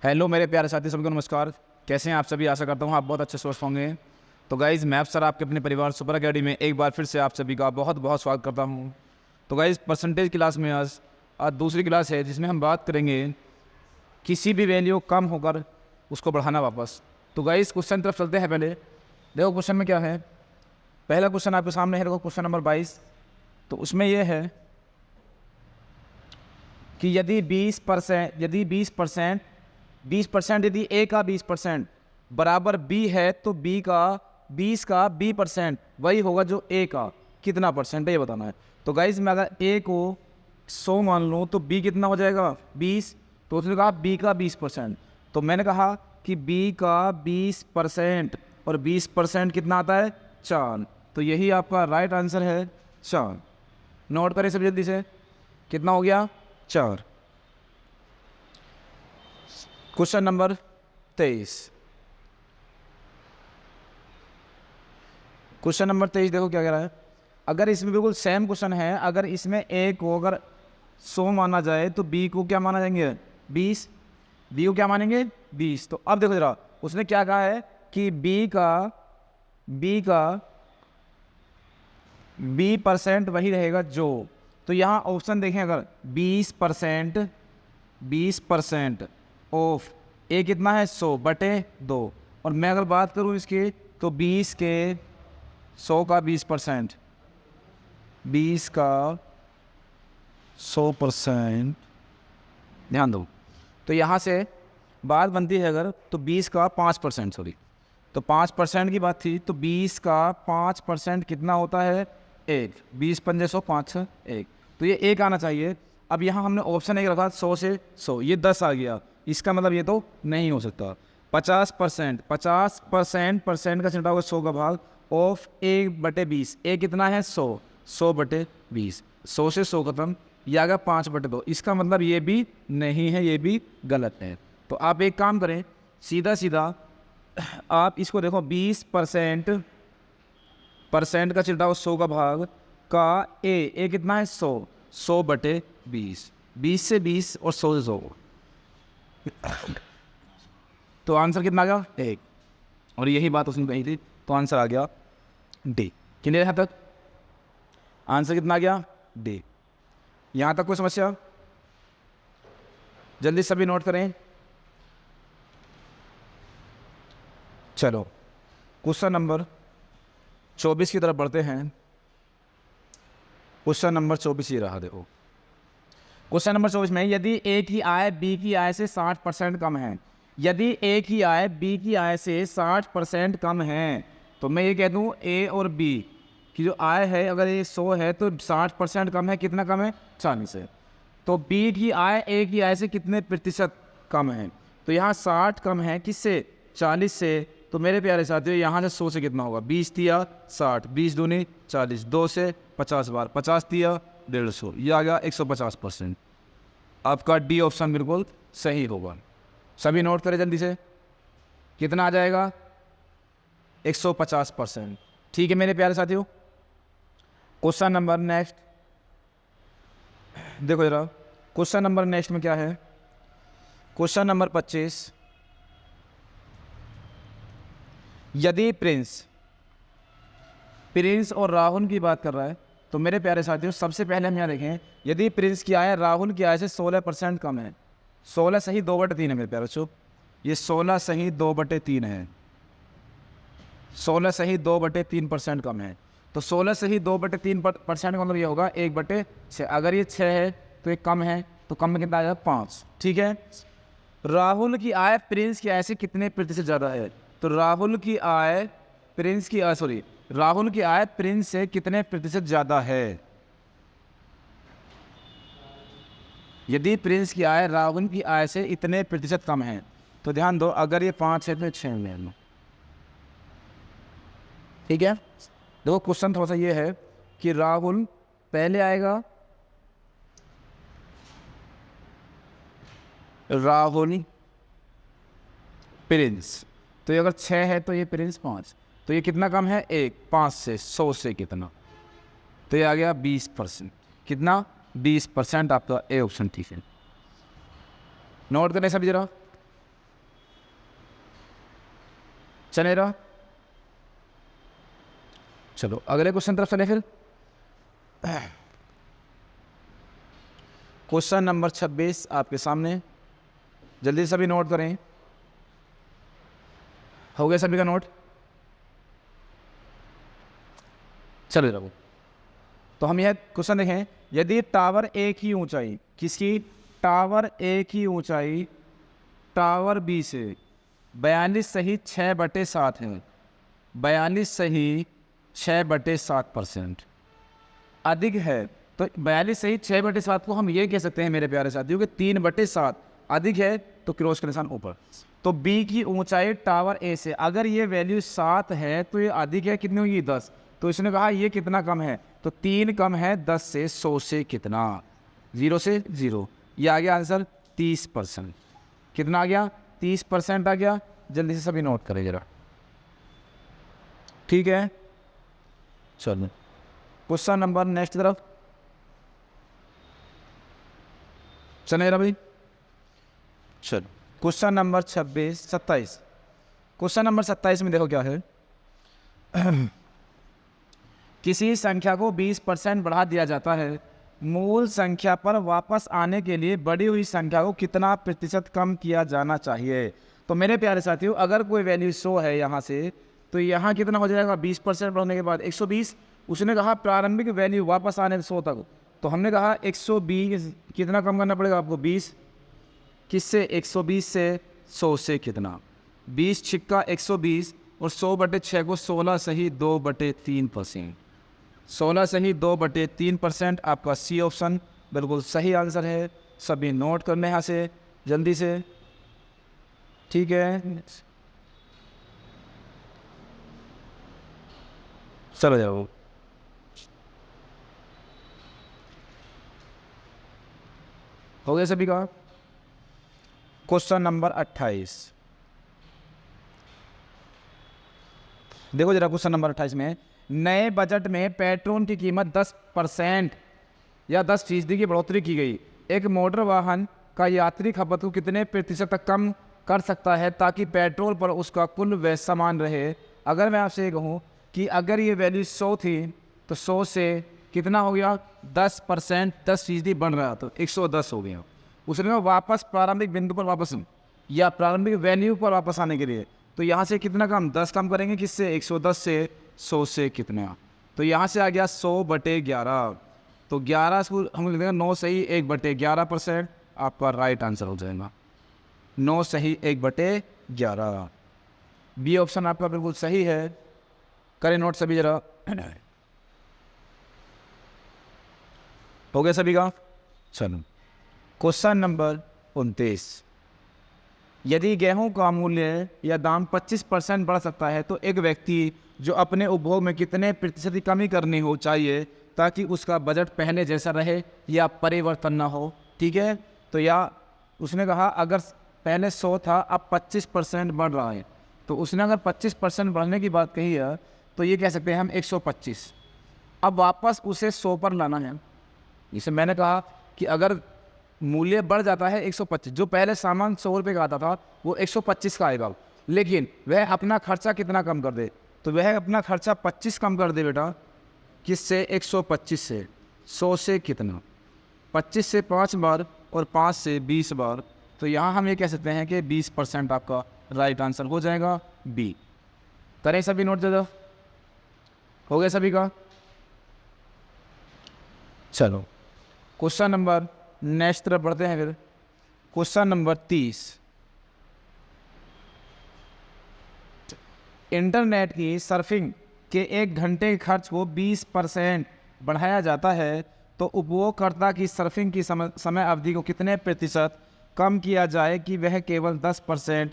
Hello मेरे प्यारे साथी, सबको नमस्कार। कैसे हैं आप सभी? आशा करता हूँ आप बहुत अच्छे स्वस्थ होंगे। तो गाइज़, मैं सर आपके अपने परिवार सुपर अकेडमी में एक बार फिर से आप सभी का बहुत बहुत स्वागत करता हूँ। तो गाइज़, परसेंटेज क्लास में आज दूसरी क्लास है जिसमें हम बात करेंगे किसी भी वैल्यू कम होकर उसको बढ़ाना वापस। तो गाइज़, क्वेश्चन तरफ चलते हैं। पहले देखो क्वेश्चन में क्या है। पहला क्वेश्चन आपके सामने है, देखो क्वेश्चन नंबर 22। तो उसमें यह है कि यदि 20% यदि ए का 20% बराबर बी है तो बी का 20 का B% वही होगा जो ए का कितना परसेंट है, ये बताना है। तो गाइज, मैं अगर ए को 100 मान लूँ तो बी कितना हो जाएगा 20। तो उसने कहा बी का 20%। तो मैंने कहा कि बी का 20% और 20% कितना आता है 4। तो यही आपका राइट आंसर है 4। नोट करें सब जल्दी से, कितना हो गया 4। Question number 23। क्वेश्चन नंबर 23 देखो क्या कह रहा है। अगर इसमें बिल्कुल सेम क्वेश्चन है, अगर इसमें ए को अगर 100 माना जाए तो बी को क्या माना जाएंगे 20। बी को क्या मानेंगे 20। तो अब देखो जरा, उसने क्या कहा है कि बी का B% वही रहेगा जो। तो यहाँ ऑप्शन देखें, अगर 20% ऑफ ए कितना है 100/2। और मैं अगर बात करूँ इसके तो 20 के 100 का 20%, 20 का 100%, ध्यान दो। तो यहाँ से बात बनती है अगर, तो 20 का 5%, सॉरी, तो 5% की बात थी। तो 20 का 5% कितना होता है 1। 20 पंजे 100, 5 1। तो ये 1 आना चाहिए। अब यहाँ हमने ऑप्शन एक रखा 100 से 100, ये 10 आ गया। इसका मतलब ये तो नहीं हो सकता। 50% का छिटा होगा 100 का भाग ऑफ 1/20। ए कितना है 100, 100/20। 100 से 100 खत्म, ये आ गया 5/2। इसका मतलब ये भी नहीं है, ये भी गलत है। तो आप एक काम करें, सीधा सीधा आप इसको देखो, 20% का छिटा 100 का भाग का ए कितना है 100, 100/20। 20 से 20 और 100 से 100, तो आंसर कितना आ गया 1। और यही बात उसने कही थी, तो आंसर आ गया डी। कितने यहाँ तक आंसर कितना आ गया डी। यहाँ तक कोई समस्या? जल्दी सभी नोट करें। चलो क्वेश्चन नंबर 24 की तरफ बढ़ते हैं। क्वेश्चन नंबर 24 ये रहा, देखो क्वेश्चन नंबर 24 में यदि ए की आय बी की आय से 60% कम है, यदि ए की आय बी की आय से 60% कम है, तो मैं ये कह दूं ए और बी की जो आय है, अगर ये 100 है तो 60% कम है। कितना कम है 40 से। तो बी की आय ए की आय से कितने प्रतिशत कम है? तो यहाँ 60 कम है किससे 40 से। तो मेरे प्यारे साथियों, यहाँ से 100 से कितना होगा 20 दिया 60, 20 दूनी 40, 2 से 50 बार 50 दिया 150, ये आ गया 150%। आपका डी ऑप्शन बिल्कुल सही होगा। सभी नोट करें जल्दी से, कितना आ जाएगा 150%। ठीक है मेरे प्यारे साथियों। क्वेश्चन नंबर नेक्स्ट देखो जरा, क्वेश्चन नंबर नेक्स्ट में क्या है। क्वेश्चन नंबर 25, यदि प्रिंस और राहुल की बात कर रहा है, तो मेरे प्यारे साथियों सबसे पहले हम यहाँ देखें, यदि प्रिंस की आय राहुल की आय से 16% कम है। 16 सही 2/3 है मेरे प्यारे बच्चों, ये 16 सही 2/3 है। 16 सही 2/3% कम है। तो 16 सही 2/3% का मतलब ये होगा 1/6। अगर ये 6 है तो ये कम है, तो कम में कितना आ जाएगा 5। ठीक है। राहुल की आय प्रिंस की आय से कितने प्रतिशत ज़्यादा है? तो राहुल की आय प्रिंस से कितने प्रतिशत ज़्यादा है? यदि प्रिंस की आय राहुल की आय से इतने प्रतिशत कम है, तो ध्यान दो, अगर ये 5 है तो 6 ले लो। ठीक है। देखो क्वेश्चन थोड़ा सा ये है कि राहुल पहले आएगा, राहुल प्रिंस, तो ये अगर 6 है तो ये प्रिंस 5, तो ये कितना कम है 1। 5 से 100 से कितना, तो ये आ गया 20%। कितना 20%। आपका ए ऑप्शन ठीक है। नोट करें सभी जरा, चलेगा। चलो अगले क्वेश्चन तरफ चले फिर। क्वेश्चन नंबर 26 आपके सामने, जल्दी सभी नोट करें। हो गया सभी का नोट? चलो रहो। तो हम यह क्वेश्चन देखें, यदि टावर ए की ऊंचाई, किसकी? टावर ए की ऊंचाई टावर बी से 42.6/7 है, 42.6/7% अधिक है। तो 42.6/7 को हम ये कह सकते हैं मेरे प्यारे साथियों कि 3/7 अधिक है, तो क्रॉस का निशान ऊपर। तो बी की ऊंचाई टावर ए से, अगर ये वैल्यू 7 है तो ये अधिक है, कितनी होगी? 10। तो इसने कहा ये कितना कम है? तो 3 कम है 10 से, 100 से कितना? 0 से 0। ये आ गया आंसर 30%। कितना आ गया? 30% आ गया। जल्दी से सभी नोट करें जरा, ठीक है। चलो क्वेश्चन नंबर नेक्स्ट तरफ चले जरा भाई। चलो क्वेश्चन नंबर 27। क्वेश्चन नंबर 27 में देखो क्या है। किसी संख्या को 20% बढ़ा दिया जाता है, मूल संख्या पर वापस आने के लिए बढ़ी हुई संख्या को कितना प्रतिशत कम किया जाना चाहिए? तो मेरे प्यारे साथियों, अगर कोई वैल्यू 100 है यहाँ से, तो यहाँ कितना हो जाएगा? 20% बढ़ने के बाद 120। उसने कहा प्रारंभिक वैल्यू वापस आने 100 तक, तो हमने कहा 120 कितना कम करना पड़ेगा आपको? 20। किससे? 120 से। 100 से कितना? 20 छिक्का 120 और 100/6 को 16 सही 2/3%। 16 सही 2/3% आपका सी ऑप्शन बिल्कुल सही आंसर है। सभी नोट करने यहाँ से जल्दी से, ठीक है। चलो जाओ। हो गया सभी का? क्वेश्चन नंबर 28 देखो जरा। क्वेश्चन नंबर 28 में, नए बजट में पेट्रोल की कीमत 10% या 10% की बढ़ोतरी की गई। एक मोटर वाहन का यात्री खपत को कितने प्रतिशत तक कम कर सकता है ताकि पेट्रोल पर उसका कुल व्यय समान रहे? अगर मैं आपसे ये कहूँ कि अगर ये वैल्यू 100 थी तो 100 से कितना हो गया? 10%, 10% बढ़ रहा, तो 110 हो गया। उसने कहा वापस प्रारंभिक बिंदु पर वापस या प्रारंभिक वैल्यू पर वापस आने के लिए, तो यहाँ से कितना कम? 10 कम करेंगे। किससे? 110 से। 100 से कितना? तो यहाँ से आ गया 100/11। तो 11 को हम लिख देंगे 9 सही 1/11%। आपका राइट आंसर हो जाएगा 9 सही 1/11। बी ऑप्शन आपका बिल्कुल सही है। करें नोट सभी जरा। हो गया सभी का? चलो क्वेश्चन नंबर 29, यदि गेहूं का मूल्य या दाम 25% बढ़ सकता है तो एक व्यक्ति जो अपने उपभोग में कितने प्रतिशत की कमी करनी हो चाहिए ताकि उसका बजट पहले जैसा रहे या परिवर्तन ना हो? ठीक है। तो या उसने कहा अगर पहले 100 था अब 25% बढ़ रहा है, तो उसने अगर 25% बढ़ने की बात कही है तो ये कह सकते हैं हम 125। अब वापस उसे 100 पर लाना है। जिसे मैंने कहा कि अगर मूल्य बढ़ जाता है 125, जो पहले सामान 100 रुपये का आता था वो 125 का आएगा, लेकिन वह अपना खर्चा कितना कम कर दे? तो वह अपना खर्चा 25 कम कर दे बेटा। किससे? 125 से। 100 से कितना? 25 से 5 बार और 5 से 20 बार। तो यहाँ हम ये कह सकते हैं कि 20% आपका राइट आंसर हो जाएगा बी। करें सभी नोट दे दो। हो गया सभी का? चलो क्वेश्चन नंबर नेक्स्ट तरफ बढ़ते हैं फिर। क्वेश्चन नंबर 30, इंटरनेट की सर्फिंग के 1 घंटे के खर्च को 20% बढ़ाया जाता है तो उपयोगकर्ता की सर्फिंग की समय अवधि को कितने प्रतिशत कम किया जाए कि वह केवल 10%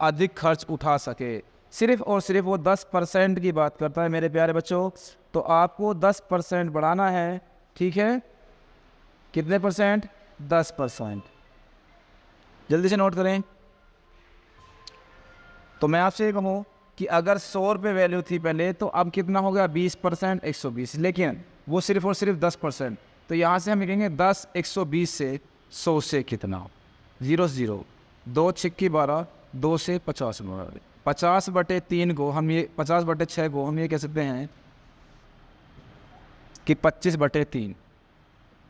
अधिक खर्च उठा सके? सिर्फ और सिर्फ वो 10% की बात करता है मेरे प्यारे बच्चों। तो आपको 10% बढ़ाना है, ठीक है। कितने परसेंट? 10%। जल्दी से नोट करें। तो मैं आपसे ये कहूँ कि अगर 100 रुपये वैल्यू थी पहले, तो अब कितना हो गया? 20%, 120। लेकिन वो सिर्फ और सिर्फ 10%। तो यहाँ से हम लिखेंगे 10 120 से 100 से कितना? 0 0 2 छिक्की 12, 2 से 50 बढ़ा। 50/3 को हम ये 50/6 को हम ये कह सकते हैं कि 25/3।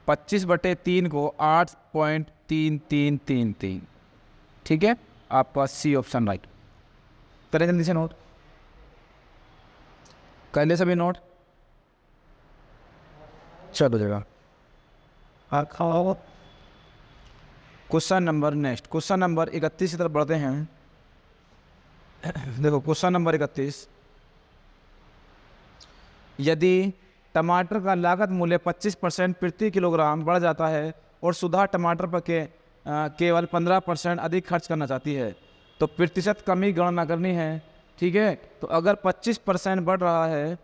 25/3 को 8.3333। ठीक है, आपका सी ऑप्शन राइट। करें जल्दी से नोट, कर ले सभी नोट। चलो जगह question number next, question number 31 की तरफ बढ़ते हैं। देखो क्वेश्चन नंबर 31, यदि टमाटर का लागत मूल्य 25% प्रति किलोग्राम बढ़ जाता है और सुधा टमाटर पर केवल 15% अधिक खर्च करना चाहती है तो प्रतिशत कमी गणना करनी है। ठीक है, तो अगर 25% बढ़ रहा है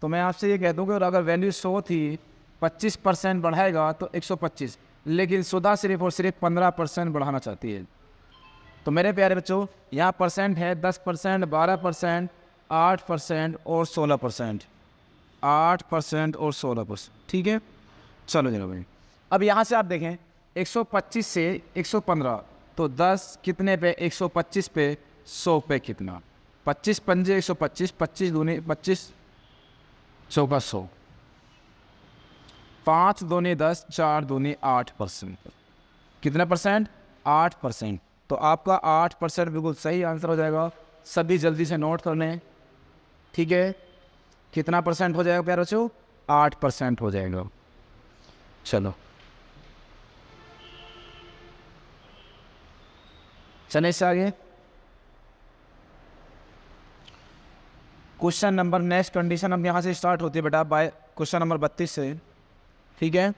तो मैं आपसे ये कह दूँ कि अगर वैल्यू 100 थी, 25% बढ़ाएगा तो 125, लेकिन सुधा सिर्फ और सिर्फ 15% बढ़ाना चाहती है। तो मेरे प्यारे बच्चों, यहाँ परसेंट है 10%, 12%, 8% और 16%। 8% और 16%। ठीक है, चलो जरा भाई, अब यहाँ से आप देखें 125 से 115, तो 10 कितने पे 125 पे 100 पे कितना, 25 पंजे 125, 25 दूनी 25, 100 का 100, 5 दूनी 10, 4 दूनी 8%। कितना परसेंट? 8%। तो आपका 8% बिल्कुल सही आंसर हो जाएगा। सभी जल्दी से नोट कर लें। ठीक है, कितना परसेंट हो जाएगा प्यारे बच्चों? 8% हो जाएगा। चलो चले इससे आगे। क्वेश्चन नंबर नेक्स्ट कंडीशन अब यहाँ से स्टार्ट होती है बेटा बाय क्वेश्चन नंबर 32 से। ठीक है,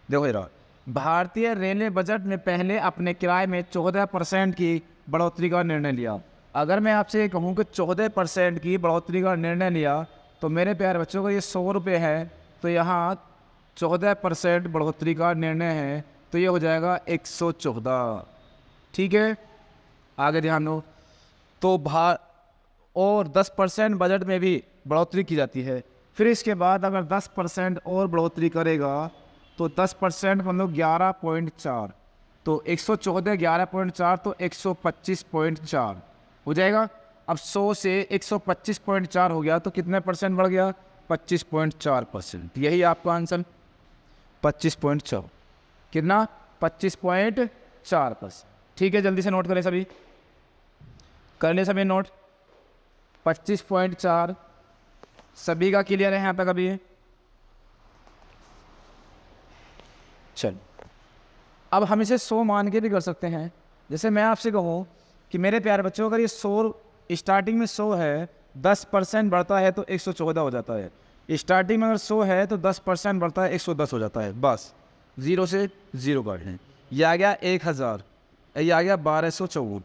देखो जरा, भारतीय रेलवे बजट ने पहले अपने किराए में 14% की बढ़ोतरी का निर्णय लिया। अगर मैं आपसे ये कहूँ कि 14% की बढ़ोतरी का निर्णय लिया तो मेरे प्यारे बच्चों को ये 100 रुपये है, तो यहाँ 14% बढ़ोतरी का निर्णय है तो ये हो जाएगा 114। ठीक है, आगे ध्यान दो। तो और 10% बजट में भी बढ़ोतरी की जाती है। फिर इसके बाद अगर 10% और बढ़ोतरी करेगा तो 10% मतलब 11.4, तो 114 11.4 तो 125.4 हो जाएगा। अब 100 से 125.4 हो गया तो कितने परसेंट बढ़ गया? 25.4%। यही आपका आंसर 25.4। कितना? 25.4%। ठीक है, जल्दी से नोट करें सभी, कर ले सभी नोट। 25.4 सभी का क्लियर है यहाँ तक अभी? चल, अब हम इसे 100 मान के भी कर सकते हैं। जैसे मैं आपसे कहूँ कि मेरे प्यारे बच्चों अगर ये 100 स्टार्टिंग में 100 है, 10% बढ़ता है तो 114 हो जाता है। स्टार्टिंग में अगर 100 है तो 10% बढ़ता है 110 हो जाता है। बस 0 से 0 काट लें। यह आ गया 1000, ये आ गया 1254,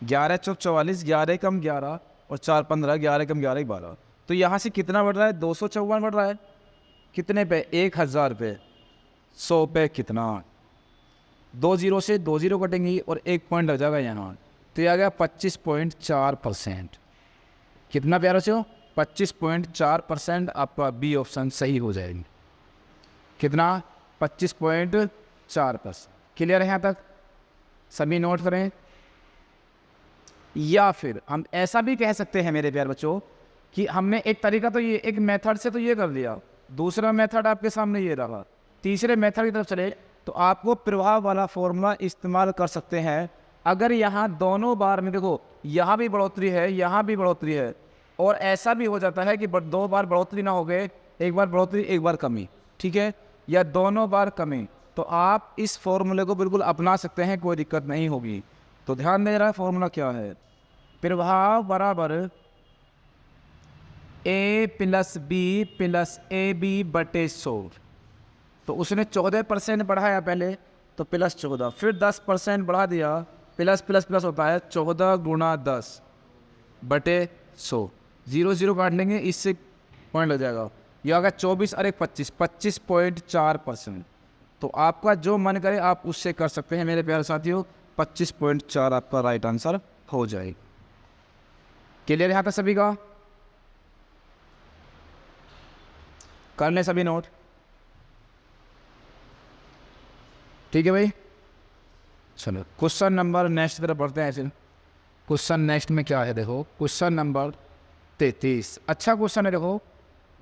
11 चौक 44, 11 कम 11 और 4 15, 11 कम 11 12। तो यहाँ से कितना बढ़ रहा है? 254 बढ़ रहा है। कितने पे? 1000 पे। 100 पे कितना? 2 0 से 2 0 कटेंगी और 1 पॉइंट लग जाएगा यहाँ, तो ये आ गया 25.4%। कितना प्यारा से हो? 25.4%। आपका बी ऑप्शन सही हो जाएगी। कितना? 25.4%। क्लियर है यहाँ तक? सभी नोट करें। या फिर हम ऐसा भी कह सकते हैं मेरे प्यारे बच्चों कि हमने एक तरीका तो ये, एक मेथड से तो ये कर लिया, दूसरा मेथड आपके सामने ये रहा, तीसरे मेथड की तरफ चले तो आपको प्रभाव वाला फॉर्मूला इस्तेमाल कर सकते हैं। अगर यहाँ दोनों बार में देखो, यहाँ भी बढ़ोतरी है, यहाँ भी बढ़ोतरी है, और ऐसा भी हो जाता है कि 2 बार बढ़ोतरी ना हो गए, एक बार बढ़ोतरी एक बार कमी, ठीक है, या दोनों बार कमी, तो आप इस फॉर्मूले को बिल्कुल अपना सकते हैं, कोई दिक्कत नहीं होगी। तो ध्यान दे रहा है फॉर्मूला क्या है? प्रभाव बराबर A + B + AB/100। तो उसने 14% बढ़ाया पहले, तो +14, फिर 10% बढ़ा दिया, प्लस प्लस प्लस होता है 14 × 10/100। 0 0 काट लेंगे, इससे पॉइंट लग जाएगा। यह आ गया 24 और 1 25, 25.4%। तो आपका जो मन करे आप उससे कर सकते हैं मेरे प्यारे साथियों। 25.4 आपका राइट आंसर हो जाएगा। क्लियर यहाँ तक सभी का? कर लें सभी नोट। ठीक है भाई, चलो क्वेश्चन नंबर नेक्स्ट तरफ बढ़ते हैं। फिर क्वेश्चन नेक्स्ट में क्या है, देखो क्वेश्चन नंबर 33। अच्छा क्वेश्चन है, देखो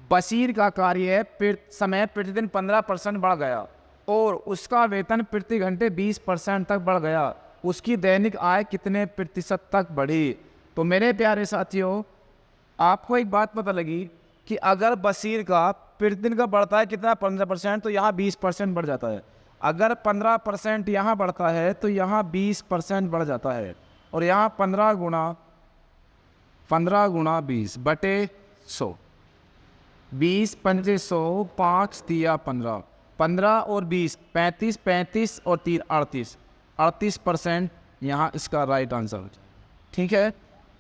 बशीर का कार्य समय प्रतिदिन 15% बढ़ गया और उसका वेतन प्रति घंटे 20% तक बढ़ गया। उसकी दैनिक आय कितने प्रतिशत तक बढ़ी? तो मेरे प्यारे साथियों, आपको एक बात पता लगी कि अगर बशीर का प्रतिदिन का बढ़ता है कितना 15%, तो यहाँ 20% बढ़ जाता है। अगर 15% यहाँ बढ़ता है तो यहाँ 20% बढ़ जाता है। और यहाँ 15 गुणा 20 बटे 100, 20 पंजे 100, 5 दिया 15, 15 और 20 35, 35 और 3 38, 38% यहाँ इसका राइट आंसर। ठीक है,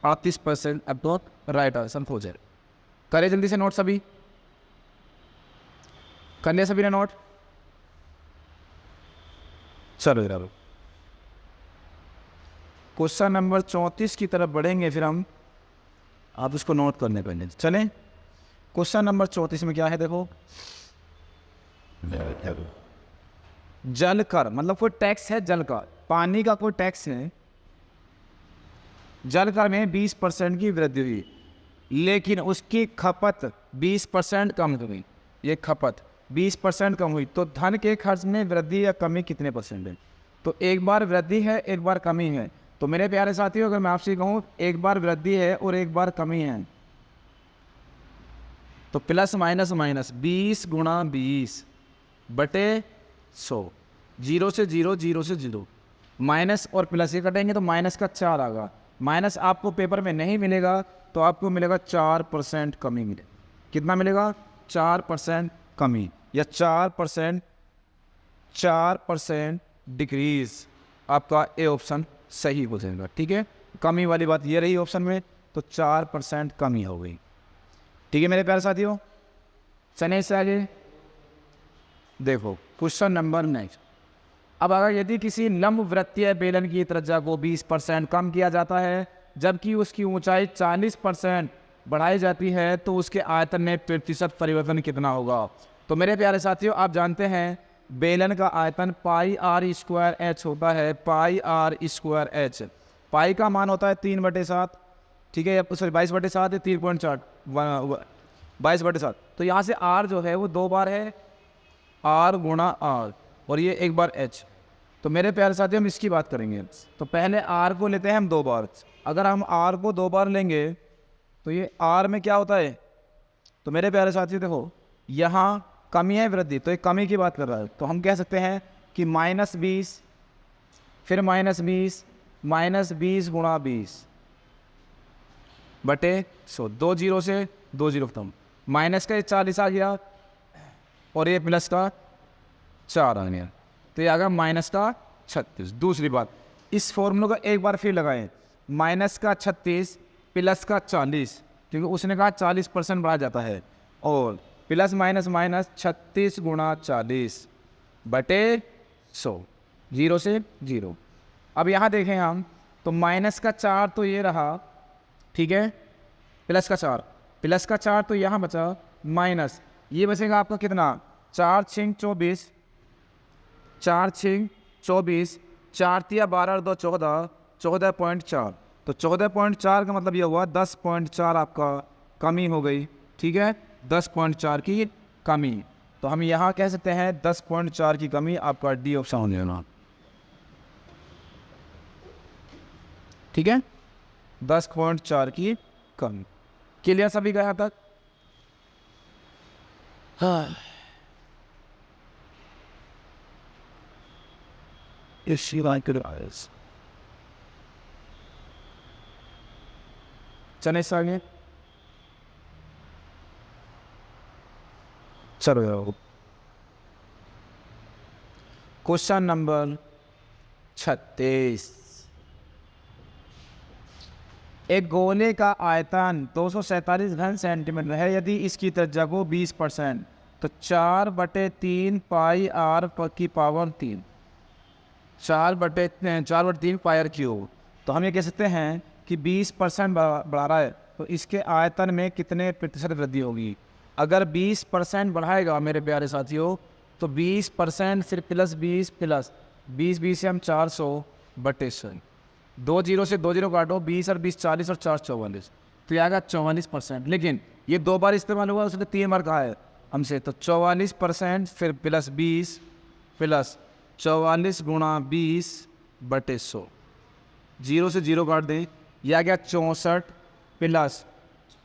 38% अब तो राइट आंसर हो जाए। करें जल्दी से नोट, सभी कर लिया सभी ने नोट? चलो जरा क्वेश्चन नंबर 34 की तरफ बढ़ेंगे, फिर हम आप इसको नोट करने पड़ेंगे। चलें, क्वेश्चन नंबर 34 में क्या है, देखो जल कर, मतलब कोई टैक्स है जल का, पानी का कोई टैक्स है, जल कर में 20% की वृद्धि हुई, लेकिन उसकी खपत 20% कम हुई। ये खपत 20% कम हुई, तो धन के खर्च में वृद्धि या कमी कितने परसेंट है? तो एक बार वृद्धि है, एक बार कमी है। तो मेरे प्यारे साथियों, अगर मैं आपसे कहूँ एक बार वृद्धि है और एक बार कमी है, तो प्लस माइनस माइनस 20 गुणा 20 बटे 100, 0 से 0, 0 से 0, माइनस और प्लस ये कटेंगे तो माइनस का 4 आएगा। माइनस आपको पेपर में नहीं मिलेगा, तो आपको मिलेगा 4% कमी मिले। कितना मिलेगा? 4% कमी, या 4% डिक्रीज। आपका ए ऑप्शन सही हो जाएगा। ठीक है, कमी वाली बात ये रही ऑप्शन में, तो 4% कमी हो गई। ठीक है मेरे प्यारे साथियों, चलिए इससे आगे देखो क्वेश्चन नंबर नेक्स्ट। अब अगर यदि किसी लंबवृत्तीय बेलन की त्रिज्या को 20% कम किया जाता है, जबकि उसकी ऊंचाई 40% बढ़ाई जाती है, तो उसके आयतन में प्रतिशत परिवर्तन कितना होगा? तो मेरे प्यारे साथियों, आप जानते हैं बेलन का आयतन पाई आर स्क्वायर एच होता है। पाई आर स्क्वायर एच, पाई का मान होता है 3/7, ठीक है, सॉरी 22/7 है, 3.4 22/7। तो यहाँ से आर जो है वो 2 बार है, आर गुणा आर, और ये 1 बार एच। तो मेरे प्यारे साथियों, हम इसकी बात करेंगे। तो पहले आर को लेते हैं हम 2 बार। अगर हम आर को 2 बार लेंगे तो ये आर में क्या होता है? तो मेरे प्यारे साथियों देखो, यहाँ कमी है वृद्धि, तो एक कमी की बात कर रहा है, तो हम कह सकते हैं कि -20, फिर -20, -20 गुणा 20 बटे 100, 2 0 से 2 0 खत्म, माइनस का 40 आ गया और ये प्लस का 4 आ गया, तो ये आ गया माइनस का 36। दूसरी बात, इस फॉर्मूले को एक बार फिर लगाएं, माइनस का 36 प्लस का 40, क्योंकि उसने कहा 40% बढ़ा जाता है, और प्लस माइनस माइनस 36 गुणा 40 बटे 100, 0 से 0। अब यहाँ देखें हम, तो माइनस का 4 तो ये रहा, ठीक है, प्लस का 4 तो यहाँ बचा, माइनस ये बचेगा आपका कितना? 4 6 24, 4 6 24, 4 3 12 और 2 14, 14.4। तो 14.4 का मतलब ये हुआ 10.4 आपका कमी हो गई। ठीक है, 10.4 की कमी। तो हम यहाँ कह सकते हैं 10.4 की कमी, आपका डी ऑप्शन हो जाएगा। ठीक है, 10.4 की कमी। क्लियर सभी का यहाँ तक? हाँ, चले इस आगे, चलो क्वेश्चन नंबर 36। एक गोले का आयतन 247 घन सेंटीमीटर है। यदि इसकी त्रिज्या को 20%, तो 4/3 पाई आर की पावर 3, 4/3 पाई आर क्यूब। तो हम ये कह सकते हैं कि 20% बढ़ा रहा है, तो इसके आयतन में कितने प्रतिशत वृद्धि होगी? अगर 20% बढ़ाएगा मेरे प्यारे साथियों, तो 20% फिर प्लस 20 से हम 400/100, 2 जीरो से 2 जीरो काटो, 20 और 20 40 और 4 44, तो ये आएगा 44%। लेकिन ये 2 बार इस्तेमाल हुआ, उसने 3 बार कहा है हमसे, तो 44% फिर प्लस 20 प्लस 44 गुणा 20/100, 0 से 0 काट दें, यह आ गया 64 प्लस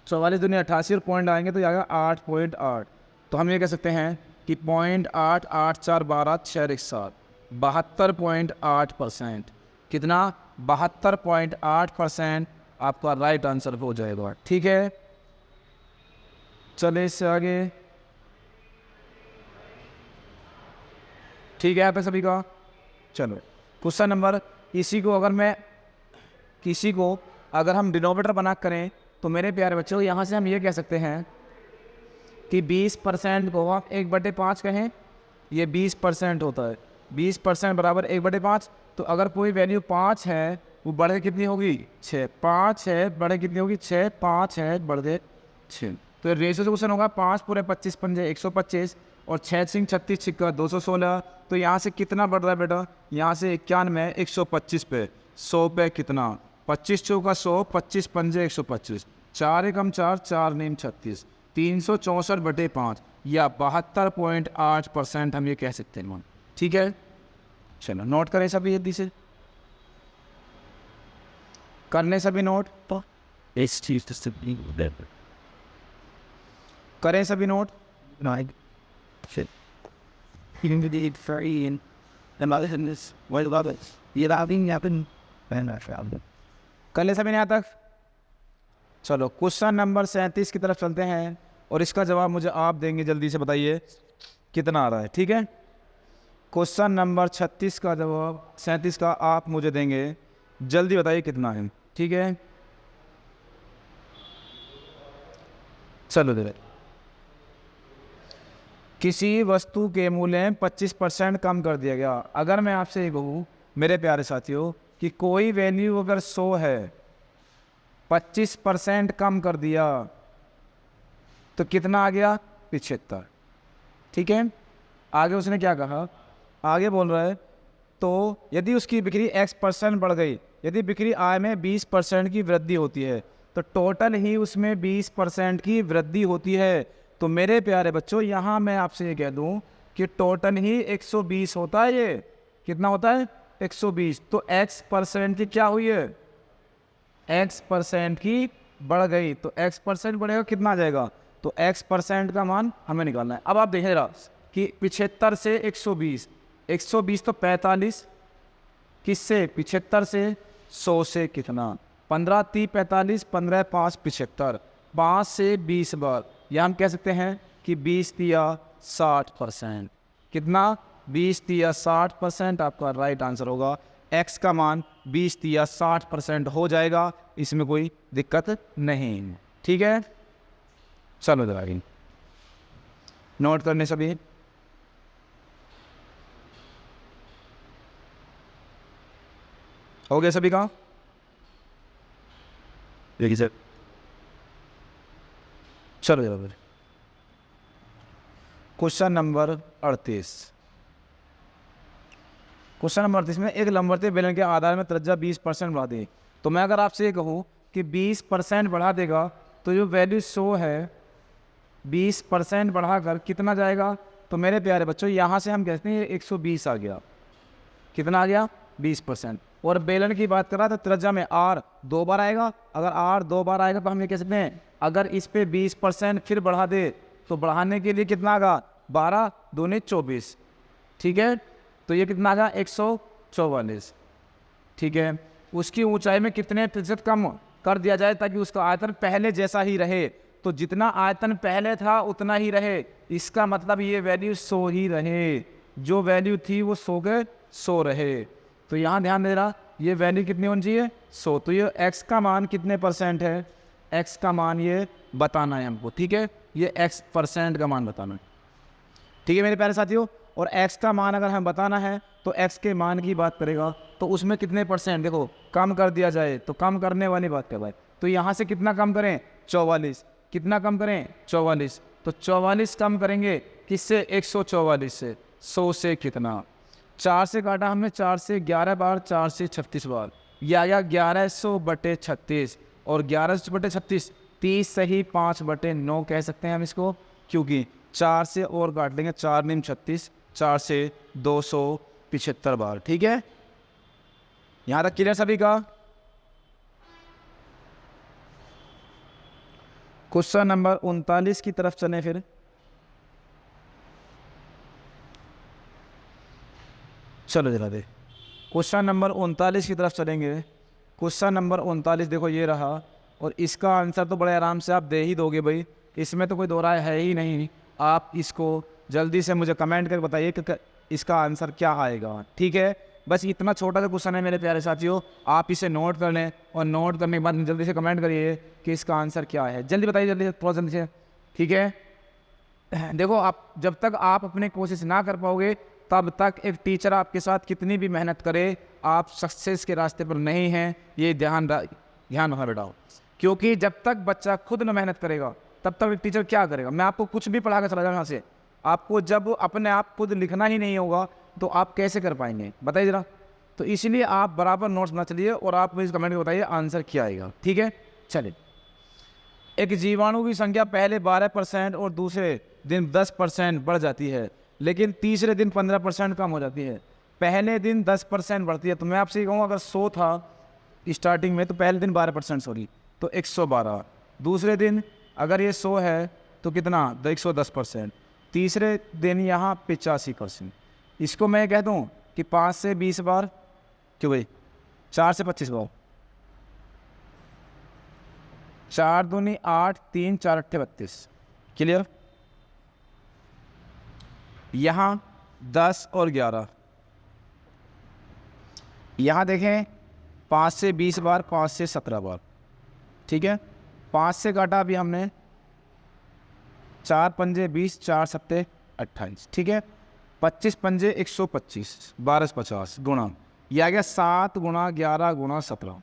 44 दूनी 88 और पॉइंट आएंगे तो यह आ गया 8.8। तो हम ये कह सकते हैं कि 0.8 8 4 12 6 1 7 72.8%। कितना? 72.8% आपका राइट आंसर हो जाएगा। ठीक है, चले इससे आगे। ठीक है यहाँ पे सभी का। चलो क्वेश्चन नंबर, इसी को अगर हम डिनोमिनेटर बना करें तो मेरे प्यारे बच्चों यहाँ से हम ये कह सकते हैं कि 20% को आप 1/5 कहें, ये 20% होता है। 20% बराबर 1/5। तो अगर कोई वैल्यू 5 है वो बढ़े कितनी होगी? 6। 5 है बढ़े कितनी होगी? 6। 5 है बढ़े 6। तो रेशो से क्वेश्चन होगा 5 पूरे 25 पंजे 125 और 6 सिंह 36 छिक्का 216। तो यहाँ से कितना बढ़ रहा है बेटा? यहाँ से 91 125 पे 100 पे कितना? 25 चौका 100, 25 पंजे 125, 4 एकम 4 4 नीम 36, 364/5 या 72.8% हम ये कह सकते हैं। ठीक है, चलो नोट करें सभी, जल्दी से करने सभी नोट, करें सभी नोट। कर ले सभी ने यहाँ तक? चलो क्वेश्चन नंबर 37 की तरफ चलते हैं और इसका जवाब मुझे आप देंगे, जल्दी से बताइए कितना आ रहा है। ठीक है, क्वेश्चन नंबर 36 का जवाब 37 का आप मुझे देंगे, जल्दी बताइए कितना है। ठीक है, चलो देखो, किसी वस्तु के मूल्य में 25% कम कर दिया गया। अगर मैं आपसे ये कहूँ मेरे प्यारे साथियों कि कोई वैल्यू अगर 100 है, 25% कम कर दिया तो कितना आ गया? 75। ठीक है, आगे उसने क्या कहा? आगे बोल रहा है तो यदि उसकी बिक्री X% बढ़ गई, यदि बिक्री आय में 20% की वृद्धि होती है तो टोटल ही उसमें 20% की वृद्धि होती है। तो मेरे प्यारे बच्चों यहाँ मैं आपसे ये कह दूँ कि टोटल ही 120 होता है। ये कितना होता है? 120। तो X% की क्या हुई है? X% की बढ़ गई, तो X% बढ़ेगा कितना आ जाएगा? तो X% का मान हमें निकालना है। अब आप देखें जरा कि 75 से 120, 120 तो 45, किससे? 75 से, 100 से कितना? 15 30 45, 15 5 75, 5 से 20 बार, या हम कह सकते हैं कि 20 या 60%। कितना? 20 या 60% आपका राइट आंसर होगा। X का मान 20 या 60% हो जाएगा, इसमें कोई दिक्कत नहीं। ठीक है, चलो जरा नोट करने सभी। हो गया सभी का? देखिए सर, चलो जरा क्वेश्चन नंबर 38। क्वेश्चन नंबर 38 में एक लंबवती बेलन के आधार में त्रिज्या 20% बढ़ा दी। तो मैं अगर आपसे ये कहूँ कि 20% बढ़ा देगा तो जो वैल्यू 100 है 20% बढ़ाकर कितना जाएगा? तो मेरे प्यारे बच्चों यहाँ से हम कहते हैं 120 आ गया। कितना आ गया? 20%। और बेलन की बात कर रहा था, त्रिज्या में R 2 बार आएगा। अगर R 2 बार आएगा तो हम ये कह सकते हैं अगर इस पे 20% फिर बढ़ा दे तो बढ़ाने के लिए कितना आएगा? 12 दूनी 24। ठीक है, तो ये कितना आएगा? 144। ठीक है, उसकी ऊंचाई में कितने प्रतिशत कम कर दिया जाए ताकि उसका आयतन पहले जैसा ही रहे? तो जितना आयतन पहले था उतना ही रहे, इसका मतलब ये वैल्यू 100 ही रहे। जो वैल्यू थी वो 100 के 100 रहे। तो यहाँ ध्यान दे रहा, ये वैल्यू कितनी होनी चाहिए? 100। तो ये X का मान कितने % है? X का मान ये बताना है हमको। ठीक है, ये X% का मान बताना है। ठीक है मेरे प्यारे साथियों, और X का मान अगर हमें बताना है तो X के मान की बात करेगा तो उसमें कितने %? देखो कम कर दिया जाए तो कम करने वाली बात कर भाई। तो यहाँ से कितना कम करें? 44। कितना कम करें? 44। तो 44 कम करेंगे किससे? 144 से। 100 से कितना? 4 से काटा हमने, 4 से 11 बार, 4 से 36 बार, ये आ गया 1100/36। और 1100/36 30 सही 5/9 कह सकते हैं हम इसको, क्योंकि 4 से और काट लेंगे, 4 निम 36, 4 से 275 बार। ठीक है, यहाँ तक क्लियर सभी का? क्वेश्चन नंबर 39 की तरफ चलें फिर। चलो जरा दे, क्वेश्चन नंबर 39 की तरफ चलेंगे। क्वेश्चन नंबर 39 देखो ये रहा, और इसका आंसर तो बड़े आराम से आप दे ही दोगे भाई, इसमें तो कोई दो राय है ही नहीं। आप इसको जल्दी से मुझे कमेंट करके बताइए कि इसका आंसर क्या आएगा। ठीक है, बस इतना छोटा सा क्वेश्चन है मेरे प्यारे साथियों, आप इसे नोट कर लें, और नोट करने के बाद जल्दी से कमेंट करिए कि इसका आंसर क्या है। जल्दी बताइए, जल्दी से, थोड़ा जल्दी से। ठीक है, देखो आप जब तक आप अपने कोशिश ना कर पाओगे तब तक एक टीचर आपके साथ कितनी भी मेहनत करे, आप सक्सेस के रास्ते पर नहीं हैं, ये ध्यान रखना बेटा। क्योंकि जब तक बच्चा खुद न मेहनत करेगा तब तक एक टीचर क्या करेगा। मैं आपको कुछ भी पढ़ा कर चला जाऊँ यहाँ से, आपको जब अपने आप खुद लिखना ही नहीं होगा तो आप कैसे कर पाएंगे, बताइए ज़रा। तो इसलिए आप बराबर नोट्स बना चलिए, और आप मुझे कमेंट में बताइए आंसर क्या आएगा। ठीक है, चलिए। एक जीवाणु की संख्या पहले 12% और दूसरे दिन 10% बढ़ जाती है, लेकिन तीसरे दिन 15% कम हो जाती है। पहले दिन 10% बढ़ती है, तो मैं आपसे कहूँगा अगर 100 था स्टार्टिंग में तो पहले दिन 12% सॉरी, तो 112। दूसरे दिन अगर ये 100 है तो कितना, 110%। तीसरे दिन यहाँ 85%। इसको मैं कह दूँ कि 5 से 20 बार, क्यों भाई 4 से 25 बार, 4 दूनी 8, 3 4 8 32। क्लियर? यहाँ 10 और 11, यहाँ देखें 5 से 20 बार, 5 से 17 बार। ठीक है, 5 से काटा अभी हमने, 4 पंजे 20, 4 सत्ते 28। ठीक है, 25 पंजे 125, 12 से 50 गुणा, यह आ गया 7 गुणा 11 गुणा 17।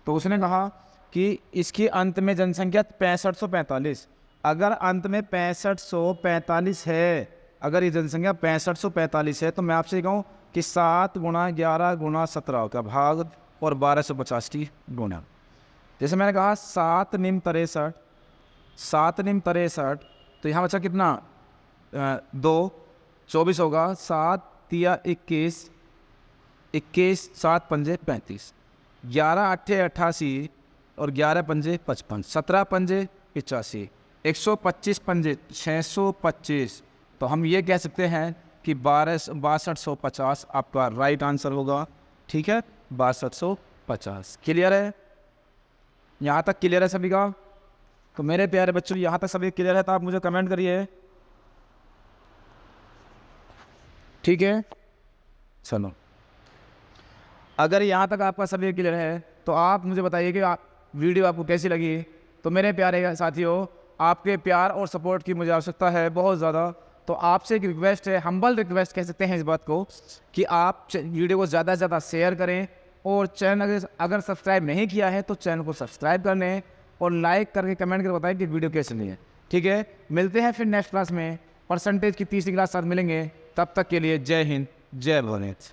तो उसने कहा कि इसकी अंत में जनसंख्या 6545। अगर अंत में 6545 है, अगर ये जनसंख्या 6545 है, तो मैं आपसे कहूँ कि 7 गुणा 11 गुणा 17 का भाग और 1250 की गुणा। जैसे मैंने कहा 7 निम 63, 7 निम 63, तो यहाँ बचा कितना, 2, 24 होगा, 7 तिया 21, 21 7 पंजे 35, 11 अट्ठे 88 और 11 पंजे 55, 17 पंजे 85, 125 पंजे 625। तो हम ये कह सकते हैं कि 6250 आपका राइट आंसर होगा। ठीक है, 6250। क्लियर है? यहाँ तक क्लियर है सभी का? तो मेरे प्यारे बच्चों, यहाँ तक सभी क्लियर है तो आप मुझे कमेंट करिए। ठीक है, चलो, अगर यहाँ तक आपका सभी क्लियर है तो आप मुझे बताइए कि वीडियो आपको कैसी लगी। तो मेरे प्यारे साथियों, आपके प्यार और सपोर्ट की मुझे आवश्यकता है बहुत ज़्यादा। तो आपसे एक रिक्वेस्ट है, हम्बल रिक्वेस्ट कह सकते हैं इस बात को, कि आप वीडियो को ज़्यादा से ज़्यादा शेयर करें, और चैनल अगर सब्सक्राइब नहीं किया है तो चैनल को सब्सक्राइब कर लें, और लाइक करके कमेंट करके बताएं कि वीडियो कैसे नहीं है। ठीक है, मिलते हैं फिर नेक्स्ट क्लास में, परसेंटेज की तीसरी क्लास साथ मिलेंगे। तब तक के लिए जय हिंद, जय भारत।